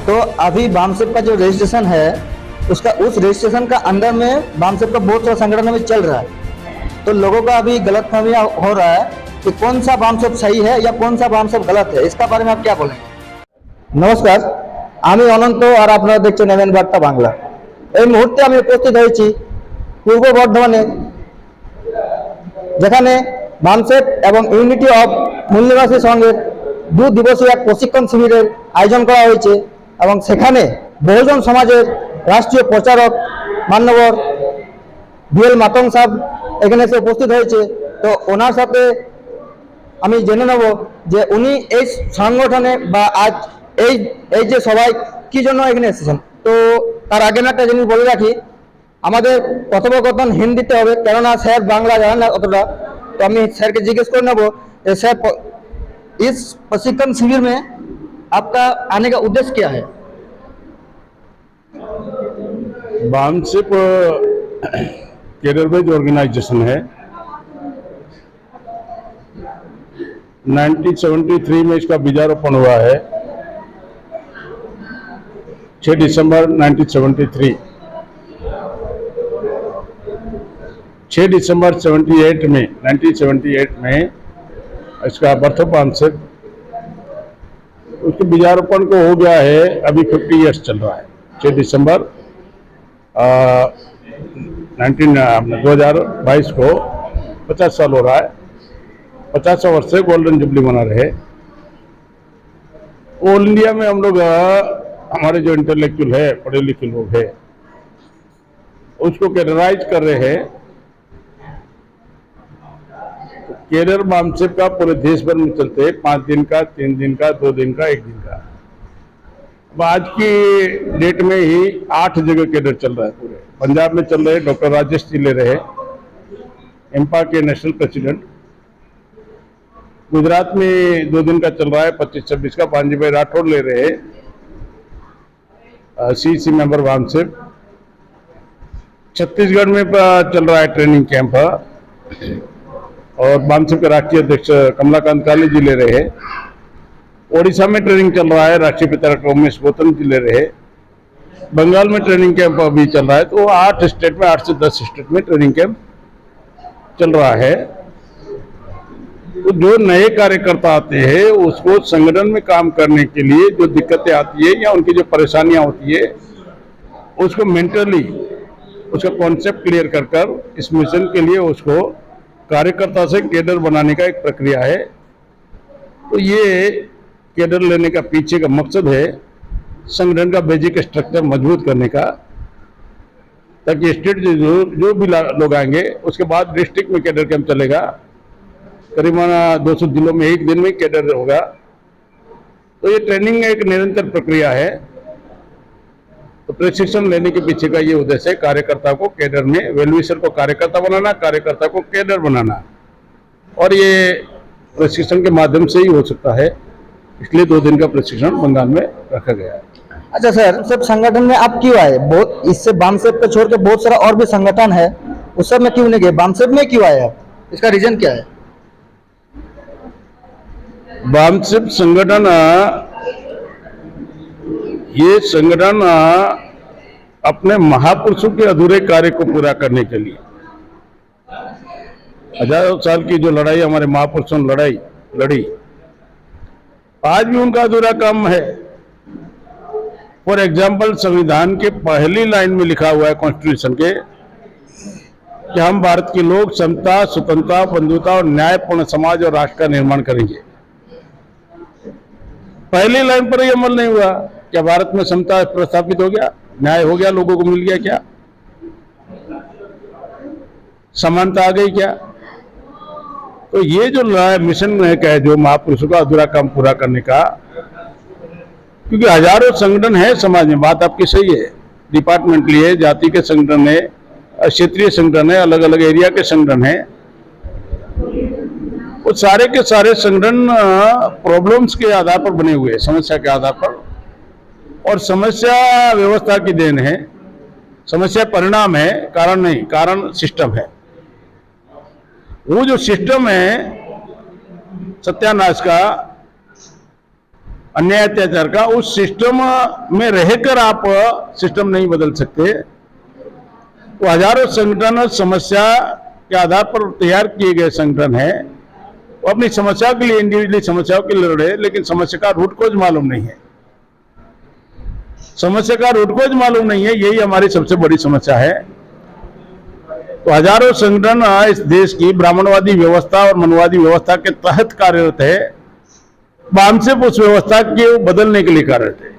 तो अभी बामसेप का जो रजिस्ट्रेशन है उस रजिस्ट्रेशन का अंदर में बामसेप का बहुत सारा संगठन में चल रहा है। तो लोगों का अभी गलतफहमी हो रहा है कि कौन सा बामसेप सही है या कौन सा बामसेप गलत है। इसका बारे में आप क्या बोलेंगे? নমস্কার, আমি অনন্ত আর আপনারা দেখছেন এমএন বার্তা বাংলা। এই মুহূর্তে আমি উপস্থিত হয়েছি পূর্ব বর্ধমানে, যেখানে বামসেপ এবং ইউনিটি অফ মূল্যবাসী সংঘের 2 দিবসীয় এক প্রশিক্ষণ শিবিরের আয়োজন করা হয়েছে এবং সেখানে বহুজন সমাজের রাষ্ট্রীয় প্রচারক মান্যবর বিএল মাতং সাহেব এখানে এসে উপস্থিত হয়েছে। তো ওনার সাথে আমি জেনে নেব যে উনি এই সংগঠনে বা আজ এই যে সবাই কি জন্য এখানে এসেছেন। তো তার আগে না একটা জিনিস বলে রাখি, আমাদের কথোপকথন হিন্দিতে হবে, কেননা স্যার বাংলা জানেন না অতটা। तो আমি স্যারকে জিজ্ঞেস করে নেব যে স্যার इस प्रशिक्षण शिविर में आपका आने का उद्देश्य क्या है? बामसेप कैरियर बेस्ड ऑर्गेनाइजेशन है। 1973 में इसका बीजारोपण हुआ है, 6 दिसंबर 1973। 6 दिसंबर 1978 में इसका बर्थ ऑफ बामसेप, उसके बीजारोपण को हो गया है, अभी 50 ईयर्स चल रहा है। 6 दिसंबर 2022 को 50 साल हो रहा है। 50 वर्ष से गोल्डन जुबली मना रहे। ऑल इंडिया में हम लोग हमारे जो इंटेलेक्चुअल है, पढ़े लिखे लोग हैं, उसको कैरियराइज कर रहे हैं। कैरियर बामसेप का पूरे देश भर में चलते हैं, 5 दिन का, 3 दिन का, 2 दिन का, 1 दिन का। अब आज की डेट में ही 8 जगह कैरियर चल रहा है पूरे। पंजाब में चल रहे डॉक्टर राजेश जी ले रहे, एम्पा के नेशनल प्रेसिडेंट। गुजरात में 2 दिन का चल रहा है, 25-26 का पांजी भाई राठौर ले रहे, सीसी मेंबर बामसेप। छत्तीसगढ़ में चल रहा है ट्रेनिंग कैंप, और बामसेप के राष्ट्रीय अध्यक्ष कमलाकांत काली जी ले रहे हैं। ओडिशा में ट्रेनिंग चल रहा है, राष्ट्रीय पिता उमेश गौतम जी ले रहे हैं। बंगाल में ट्रेनिंग कैंप अभी चल रहा है। तो 8 स्टेट में, 8 से 10 स्टेट में ट्रेनिंग कैंप चल रहा है। तो जो नए कार्यकर्ता आते हैं उसको संगठन में काम करने के लिए जो दिक्कतें आती है या उनकी जो परेशानियां होती है, उसको मेंटली उसका कॉन्सेप्ट क्लियर कर इस मिशन के लिए उसको कार्यकर्ता से कैडर बनाने का एक प्रक्रिया है। तो ये कैडर लेने का पीछे का मकसद है संगठन का बेसिक स्ट्रक्चर मजबूत करने का, ताकि स्टेट जो भी लोग आएंगे उसके बाद डिस्ट्रिक्ट में कैडर कैंप चलेगा। करीबन 200 जिलों में 1 दिन में कैडर होगा। तो ये ट्रेनिंग एक निरंतर प्रक्रिया है। तो प्रशिक्षण लेने के पीछे का ये उद्देश्य है कार्यकर्ता को कैडर में, वेलविशर को कार्यकर्ता बनाना, कार्यकर्ता को कैडर बनाना। और ये प्रशिक्षण के माध्यम से ही हो सकता है, इसलिए 2 दिन का प्रशिक्षण बंगाल में रखा गया है। अच्छा सर, सब संगठन में आप क्यों आए? बहुत इससे बामसेप को छोड़ के बहुत सारा और भी संगठन है, उस सब में क्यों नहीं गए? बामसेप में क्यों आए आप? इसका रीजन क्या है? बामसेप संगठन, ये संगठन अपने महापुरुषों के अधूरे कार्य को पूरा करने के लिए, हजारों साल की जो लड़ाई हमारे महापुरुषों ने लड़ी, आज भी उनका अधूरा काम है। फॉर एग्जाम्पल, संविधान के पहली लाइन में लिखा हुआ है कॉन्स्टिट्यूशन के कि हम भारत के लोग समता, स्वतंत्रता, बंधुता और न्यायपूर्ण समाज और राष्ट्र का निर्माण करेंगे। पहली लाइन पर ही अमल नहीं हुआ। क्या भारत में समता प्रस्थापित हो गया? न्याय हो गया? लोगों को मिल गया? क्या समानता आ गई? क्या? तो ये जो मिशन है जो महापुरुषों का अधूरा काम पूरा करने का, क्योंकि हजारों संगठन है समाज में, बात आपकी सही है। डिपार्टमेंटली है, जाति के संगठन है, क्षेत्रीय संगठन है, अलग अलग एरिया के संगठन है। वो सारे के सारे संगठन प्रॉब्लम्स के आधार पर बने हुए हैं, समस्या के आधार पर। और समस्या व्यवस्था की देन है, समस्या परिणाम है, कारण नहीं। कारण सिस्टम है। वो जो सिस्टम है सत्यानाश का, अन्याय अत्याचार का, उस सिस्टम में रहकर आप सिस्टम नहीं बदल सकते। तो हजारों संगठन समस्या के आधार पर तैयार किए गए संगठन है, वो अपनी समस्या के लिए इंडिविजुअली समस्याओं के लिए लड़े, लेकिन समस्या का रूट कोज मालूम नहीं है। समस्या का रूट कोज मालूम नहीं है, यही हमारी सबसे बड़ी समस्या है। तो हजारों संगठन इस देश की ब्राह्मणवादी व्यवस्था और मनवादी व्यवस्था के तहत कार्यरत है। बामसेप उस व्यवस्था के बदलने के लिए कार्यरत है।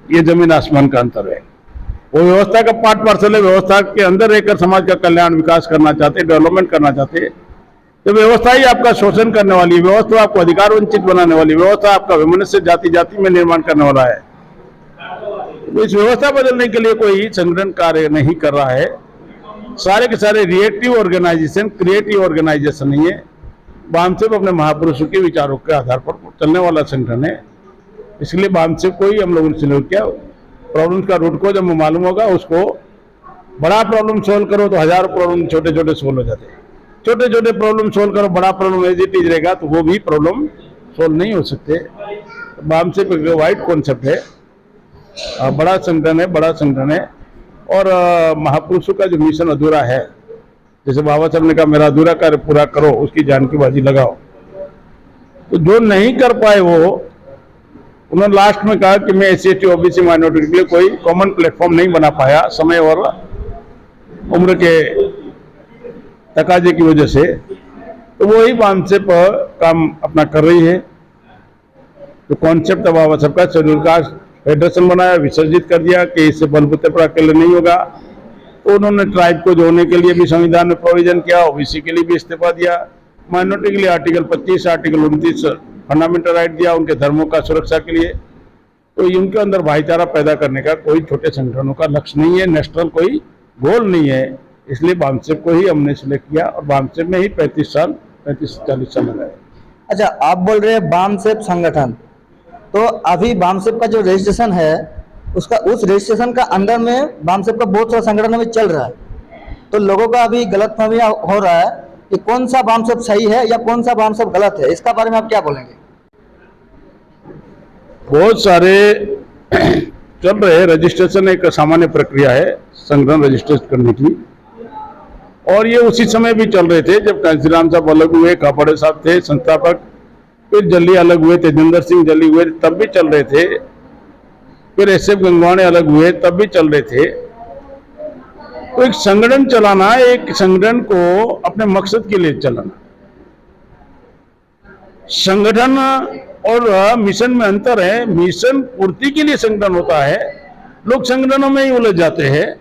ये जमीन आसमान का अंतर है। वो व्यवस्था का पार्ट पार्सल है, व्यवस्था के अंदर रहकर समाज का कल्याण विकास करना चाहते, डेवलपमेंट करना चाहते। तो व्यवस्था ही आपका शोषण करने वाली, व्यवस्था आपको अधिकार वंचित बनाने वाली, व्यवस्था आपका वैमनस्य जाति जाति में निर्माण करने वाला है। तो इस व्यवस्था बदलने के लिए कोई संगठन कार्य नहीं कर रहा है। सारे के सारे रिएक्टिव ऑर्गेनाइजेशन, क्रिएटिव ऑर्गेनाइजेशन नहीं है। बामसेप अपने महापुरुषों के विचारों के आधार पर चलने वाला संगठन है। इसलिए बामसेप को ही हम लोगों ने सिलेक्ट किया। प्रॉब्लम का रूट को जब मालूम होगा, उसको बड़ा प्रॉब्लम सोल्व करो तो हजारों प्रॉब्लम छोटे छोटे सोल्व हो जाते हैं। छोटे छोटे प्रॉब्लम सोल्व करो, बड़ा प्रॉब्लम एज इट इज रहेगा तो वो भी प्रॉब्लम सोल्व नहीं हो सकते। बामसेप एक वाइड कॉन्सेप्ट है, बड़ा संगठन है और महापुरुषों का जो मिशन अधूरा है, जैसे बाबा साहब ने कहा मेरा अधूरा कार्य पूरा करो, उसकी जान की बाजी लगाओ। तो जो नहीं कर पाए वो, उन्होंने लास्ट में कहा कि मैं SC/ST OBC माइनॉरिटी के लिए कोई कॉमन प्लेटफॉर्म नहीं बना पाया, समय और उम्र के तकाजे की वजह से। तो वही बामसेप काम अपना कर रही है। तो कॉन्सेप्ट बाबा साहब का शेड्यूल कास्ट फेडरेशन बनाया, विसर्जित कर दिया कि इससे बलबूते पर अकेले नहीं होगा। तो उन्होंने ट्राइब को जोड़ने के लिए भी संविधान में प्रोविजन किया, OBC के लिए भी इस्तीफा दिया, माइनॉरिटी के लिए आर्टिकल 25, आर्टिकल 29 फंडामेंटल राइट दिया उनके धर्मों का सुरक्षा के लिए। तो उनके अंदर भाईचारा पैदा करने का कोई छोटे संगठनों का लक्ष्य नहीं है, नेशनल कोई गोल नहीं है। इसलिए बामसेप को ही हमने सिलेक्ट किया और बामसेप में ही 35-40 साल लगाए। अच्छा, आप बोल रहे हैं बामसेप संगठन, तो अभी बामसेप का जो रजिस्ट्रेशन है उसका, उस रजिस्ट्रेशन का अंदर में बामसेप का बहुत सारा संगठन अभी चल रहा है। तो लोगों का अभी गलतफहमी हो रहा है कि कौन सा बामसेप सही है या कौन सा बामसेप गलत है। इसका बारे में आप क्या बोलेंगे? बहुत सारे चल रहे रजिस्ट्रेशन एक सामान्य प्रक्रिया है संगठन रजिस्ट्रेशन करने की, और ये उसी समय भी चल रहे थे जब कांशीराम साहब अलग हुए, कापड़े साहब थे संस्थापक, फिर जल्ली अलग हुए, तेजेंद्र सिंह जल्ली हुए तब भी चल रहे थे, फिर SF गंगवाने अलग हुए तब भी चल रहे थे। तो एक संगठन चलाना, एक संगठन को अपने मकसद के लिए चलाना, संगठन और मिशन में अंतर है। मिशन पूर्ति के लिए संगठन होता है, लोग संगठनों में ही उलझ जाते हैं।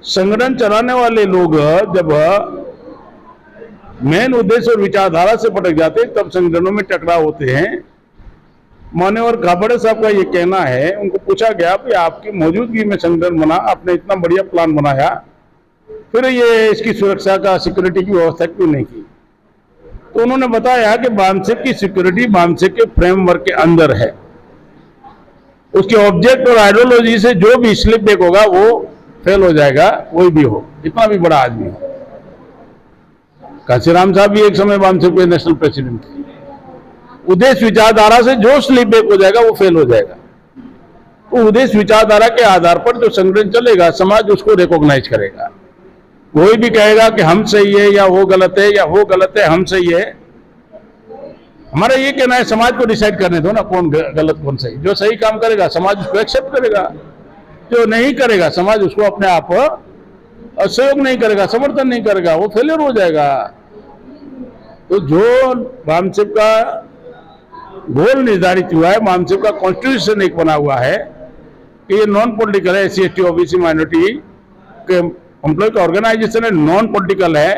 संगठन चलाने वाले लोग जब मेन उद्देश्य और विचारधारा से भटक जाते हैं तब संगठनों में टकराव होते हैं। मान्यवर कापड़े साहब का ये कहना है, उनको पूछा गया कि आपकी मौजूदगी में संगठन बना, आपने इतना बढ़िया प्लान बनाया, फिर ये इसकी सुरक्षा का, सिक्योरिटी की व्यवस्था क्यों नहीं की? तो उन्होंने बताया कि बामसेप की सिक्योरिटी बामसेप के फ्रेमवर्क के अंदर है। उसके ऑब्जेक्ट और आइडियोलॉजी से जो भी स्लिप बैक होगा वो फेल हो जाएगा, कोई भी हो, इतना भी बड़ा आदमी हो। कांशीराम साहब भी एक समय बामसेप के नेशनल प्रेसिडेंट थे। उद्देश्य विचारधारा से जो स्लिप बैक हो जाएगा वो फेल हो जाएगा। तो उद्देश्य विचारधारा के आधार पर जो संगठन चलेगा, समाज उसको रिकॉग्नाइज करेगा। कोई भी कहेगा कि हम सही है या वो गलत है, या वो गलत है हम सही है, हमारा ये कहना है समाज को डिसाइड करने दो ना कौन गलत कौन सही। जो सही काम करेगा समाज उसको एक्सेप्ट करेगा, जो नहीं करेगा समाज उसको अपने आप सहयोग नहीं करेगा, समर्थन नहीं करेगा, वो फेलियर हो जाएगा। तो जो बामसेप का गोल निर्धारित हुआ है, बामसेप का कॉन्स्टिट्यूशन एक बना हुआ है कि ये नॉन पॉलिटिकल है, SC/ST OBC माइनॉरिटी के एम्प्लॉय का ऑर्गेनाइजेशन है, नॉन पॉलिटिकल है।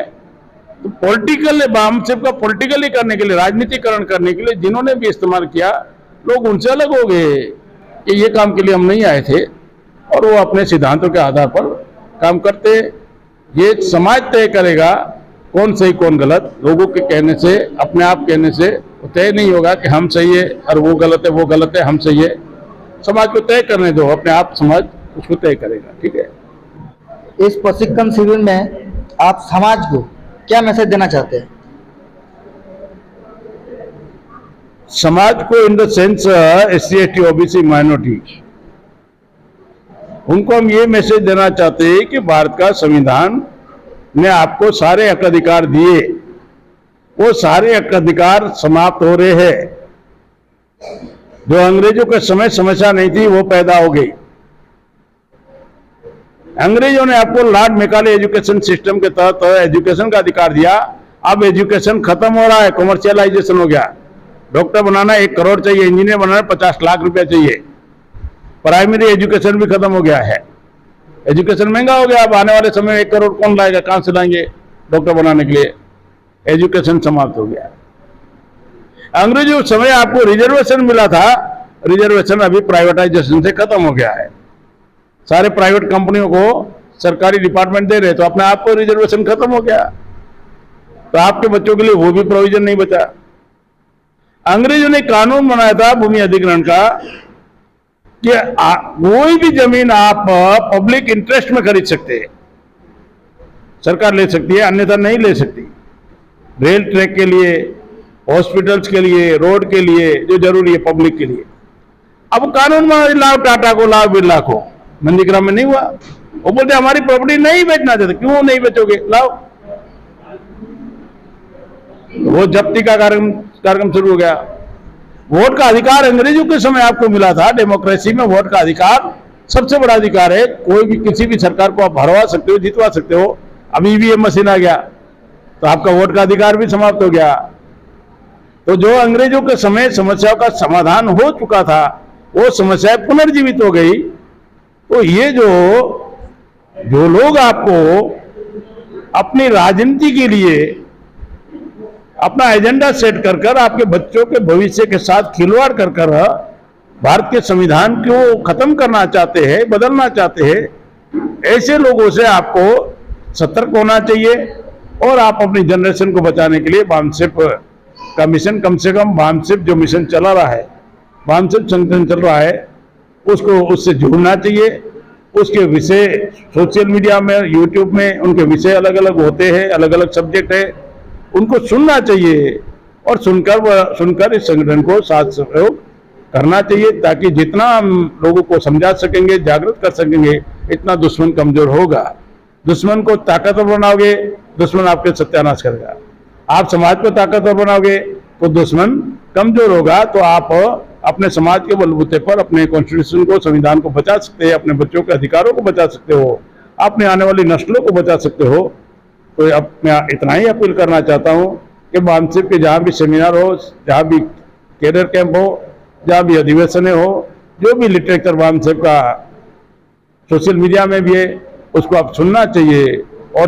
तो पॉलिटिकल बामसेप का पॉलिटिकली करने के लिए, राजनीतिकरण करने के लिए जिन्होंने भी इस्तेमाल किया, लोग उनसे अलग हो गए कि ये काम के लिए हम नहीं आए थे, और वो अपने सिद्धांतों के आधार पर काम करते। ये समाज तय करेगा कौन सही कौन गलत। लोगों के कहने से, अपने आप कहने से तय नहीं होगा कि हम सही है और वो गलत है, वो गलत है हम सही है। समाज को तय करने दो, अपने आप समाज उसको तय करेगा। ठीक है। इस प्रशिक्षण शिविर में आप समाज को क्या मैसेज देना चाहते हैं? समाज को in the sense SC ST OBC minority, उनको हम ये मैसेज देना चाहते हैं कि भारत का संविधान ने आपको सारे हक अधिकार दिए, वो सारे हक अधिकार समाप्त हो रहे हैं। जो अंग्रेजों के समय समस्या नहीं थी वो पैदा हो गई। अंग्रेजों ने आपको लॉर्ड मैकाले एजुकेशन सिस्टम के तहत एजुकेशन का अधिकार दिया। अब एजुकेशन खत्म हो रहा है, कमर्शियलाइजेशन हो गया। डॉक्टर बनाना 1 करोड़ चाहिए, इंजीनियर बनाना 50 लाख रुपया चाहिए। प्राइमरी एजुकेशन भी खत्म हो गया है, एजुकेशन महंगा हो गया। अब आने वाले समय में 1 करोड़ कौन लाएगा, कहां से लाएंगे डॉक्टर बनाने के लिए? एजुकेशन समाप्त हो गया। अंग्रेजों समय आपको रिजर्वेशन मिला था, रिजर्वेशन अभी प्राइवेटाइजेशन से खत्म हो गया है। सारे प्राइवेट कंपनियों को सरकारी डिपार्टमेंट दे रहे, तो अपने आप को रिजर्वेशन खत्म हो गया। तो आपके बच्चों के लिए वो भी प्रोविजन नहीं बचा। अंग्रेजों ने कानून बनाया था भूमि अधिग्रहण का कि कोई भी जमीन आप पब्लिक इंटरेस्ट में खरीद सकते हैं, सरकार ले सकती है, अन्यथा नहीं ले सकती। रेल ट्रैक के लिए, हॉस्पिटल्स के लिए, रोड के लिए, जो जरूरी है पब्लिक के लिए। अब कानून में लाओ, टाटा को लाओ, बिरला को, नंदीग्राम में नहीं हुआ। वो बोलते हमारी प्रॉपर्टी नहीं बेचना चाहते। क्यों नहीं बेचोगे, लाओ। वो जब्ती का कार्यक्रम शुरू हो गया। वोट का अधिकार अंग्रेजों के समय आपको मिला था। डेमोक्रेसी में वोट का अधिकार सबसे बड़ा अधिकार है। कोई भी किसी भी सरकार को आप हरवा सकते हो, जितवा सकते हो। अब EVM मशीन आ गया तो आपका वोट का अधिकार भी समाप्त हो गया। तो जो अंग्रेजों के समय समस्याओं का समाधान हो चुका था, वो समस्याएं पुनर्जीवित हो गई। तो ये जो लोग आपको अपनी राजनीति के लिए अपना एजेंडा सेट कर कर आपके बच्चों के भविष्य के साथ खिलवाड़ कर कर भारत के संविधान को खत्म करना चाहते हैं, बदलना चाहते हैं, ऐसे लोगों से आपको सतर्क होना चाहिए। और आप अपनी जनरेशन को बचाने के लिए बामसेप का मिशन, कम से कम बामसेप जो मिशन चला रहा है, बामसेप संगठन चल रहा है, उसको उससे जुड़ना चाहिए। उसके विषय सोशल मीडिया में, यूट्यूब में उनके विषय अलग अलग होते हैं, अलग अलग सब्जेक्ट है, उनको सुनना चाहिए। और सुनकर इस संगठन को साथ सहयोग करना चाहिए, ताकि जितना हम लोगों को समझा सकेंगे, जागृत कर सकेंगे, इतना दुश्मन कमजोर होगा। दुश्मन को ताकतवर बनाओगे, दुश्मन आपके सत्यानाश करेगा। आप समाज को ताकतवर बनाओगे तो दुश्मन कमजोर होगा। तो आप अपने समाज के बलबूते पर अपने कॉन्स्टिट्यूशन को, संविधान को बचा सकते हैं, अपने बच्चों के अधिकारों को बचा सकते हो, अपने आने वाली नस्लों को बचा सकते हो। तो अब मैं इतना ही अपील करना चाहता हूँ कि बामसेप के जहाँ भी सेमिनार हो, जहाँ भी कैरियर कैंप हो, जहाँ भी अधिवेशन हो, जो भी लिटरेचर बामसेप का सोशल मीडिया में भी है, उसको आप सुनना चाहिए और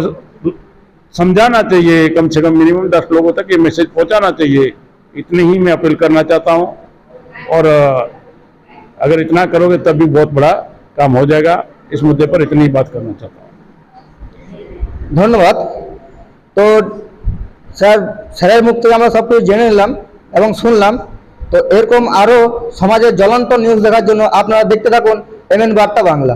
समझाना चाहिए। कम से कम मिनिमम 10 लोगों तक ये मैसेज पहुंचाना चाहिए। इतनी ही मैं अपील करना चाहता हूं। और अगर इतना करोगे तब भी बहुत बड़ा काम हो जाएगा। इस मुद्दे पर इतनी ही बात करना चाहता हूं। धन्यवाद। तो স্যার, স্যারের মুখ থেকে আমরা সব কিছু জেনে নিলাম এবং শুনলাম। তো এরকম আরও সমাজের জ্বলন্ত নিউজ দেখার জন্য আপনারা দেখতে থাকুন MN বার্তা বাংলা।